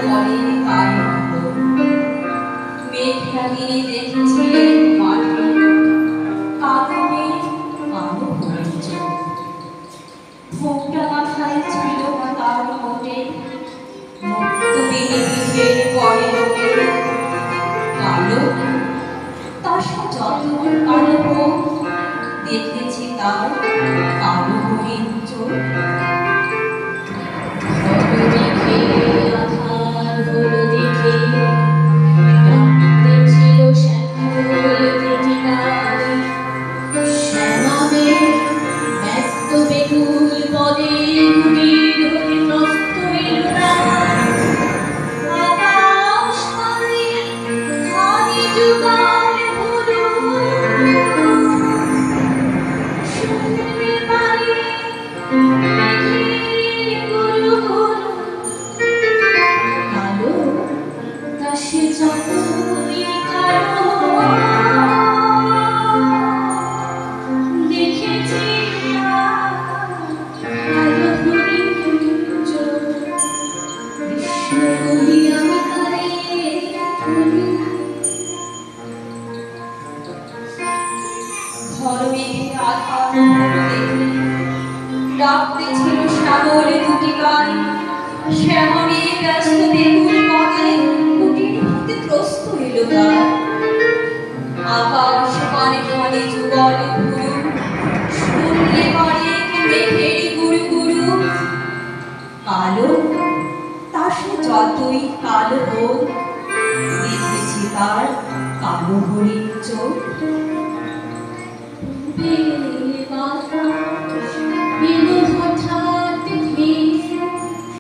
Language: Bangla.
পরে কালো মেঘলা দিনে দেখেছিলেন মাঠে কালো মেঘ কালো হরিণ চোখ। ভোগটা মাথায় ছিল না তার মোটে, মুক্ত দিনে পিঠের পরে লোকে কালো। তার সে যত কালো হোক, দেখেছি তার কালো হরিণ চোখ। রাখতে ছিল শ্যামলে দুটি গান, শ্যামলে ব্যস্ত বেগুন পদে কুটির হতে ত্রস্ত এলো গান। আকাশ পানে খানে যুগল ঘুরু, শুনলে পারে মেঘের গুরু গুরু। কালো তার সে যতই কালো হোক, দেখেছি তার কালো হরিণ চোখ।